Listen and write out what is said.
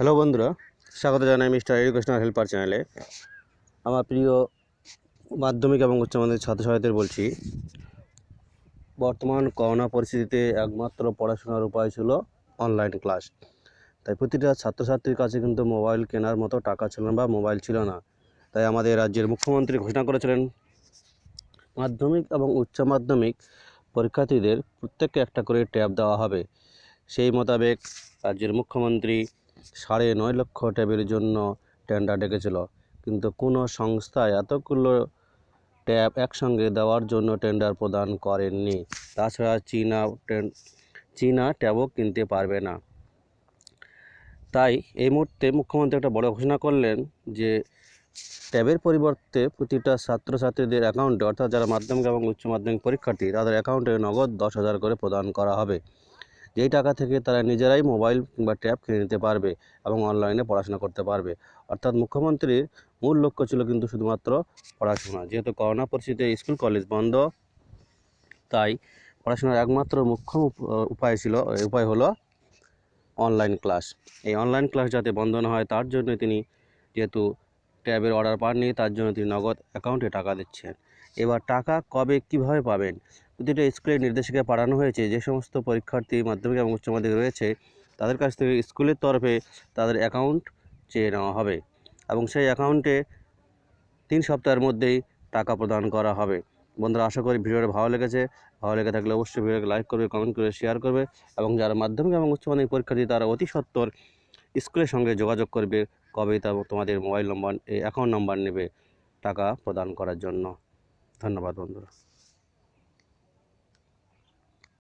Hello বন্ধুরা, স্বাগত জানাই মিস্টার এডুকেশনাল হেল্পার চ্যানেলে। আমার প্রিয় মাধ্যমিক এবং উচ্চ মাধ্যমিক ছাত্রছাত্রীদের বলছি, বর্তমান করোনা পরিস্থিতিতে একমাত্র পড়াশোনার উপায় ছিল অনলাইন ক্লাস। তাই প্রতিটা ছাত্রছাত্রীর কাছে কিন্তু মোবাইল কেনার মতো টাকা ছিল না বা মোবাইল ছিল না। তাই আমাদের রাজ্যের মুখ্যমন্ত্রী ঘোষণা করেছিলেন মাধ্যমিক এবং উচ্চ মাধ্যমিক পরীক্ষার্থীদের প্রত্যেককে একটা করে ট্যাব দেওয়া হবে। সেই মোতাবেক রাজ্যের মুখ্যমন্ত্রী 9.5 লক্ষ ট্যাবের জন্য টেন্ডার ডেকেছিল, কিন্তু কোনো সংস্থা এতগুলো ট্যাব একসঙ্গে দেওয়ার জন্য টেন্ডার প্রদান করেননি। তাছাড়া চীনা ট্যাবও কিনতে পারবে না। তাই এই মুহূর্তে মুখ্যমন্ত্রী একটা বড় ঘোষণা করলেন যে ট্যাবের পরিবর্তে প্রতিটা ছাত্রছাত্রীদের অ্যাকাউন্টে, অর্থাৎ যারা মাধ্যমিক এবং উচ্চ মাধ্যমিক পরীক্ষার্থী, তাদের অ্যাকাউন্টে নগদ 10,000 করে প্রদান করা হবে। যেই টাকা থেকে তারা নিজেরাই মোবাইল কিংবা ট্যাব কিনে নিতে পারবে এবং অনলাইনে পড়াশোনা করতে পারবে। অর্থাৎ মুখ্যমন্ত্রীর মূল লক্ষ্য ছিল কিন্তু শুধুমাত্র পড়াশোনা। যেহেতু করোনা পরিস্থিতিতে স্কুল কলেজ বন্ধ, তাই পড়াশোনার একমাত্র মুখ্য উপায় হলো অনলাইন ক্লাস। এই অনলাইন ক্লাস যাতে বন্ধ না হয় তার জন্য তিনি, যেহেতু ট্যাবের অর্ডার পাননি, তার জন্য তিনি নগদ অ্যাকাউন্টে টাকা দিচ্ছেন। এবার টাকা কবে কিভাবে পাবেন? প্রতিটা স্কুলের নির্দেশিকা পাঠানো হয়েছে। যে সমস্ত পরীক্ষার্থী মাধ্যমিক এবং উচ্চ মাধ্যমিক রয়েছে তাদের কাছ থেকে স্কুলের তরফে তাদের অ্যাকাউন্ট চেয়ে নেওয়া হবে এবং সেই অ্যাকাউন্টে 3 সপ্তাহের মধ্যেই টাকা প্রদান করা হবে। বন্ধুরা, আশা করি ভিডিওটা ভালো লেগে থাকলে অবশ্যই ভিডিওকে লাইক করবে, কমেন্ট করে শেয়ার করবে এবং যারা মাধ্যমিক এবং উচ্চ মাধ্যমিক পরীক্ষার্থী তারা অতি সত্বর স্কুলের সঙ্গে যোগাযোগ করবে কবে তোমাদের মোবাইল নম্বর, অ্যাকাউন্ট নাম্বার নেবে টাকা প্রদান করার জন্য। ধন্যবাদ বন্ধুরা।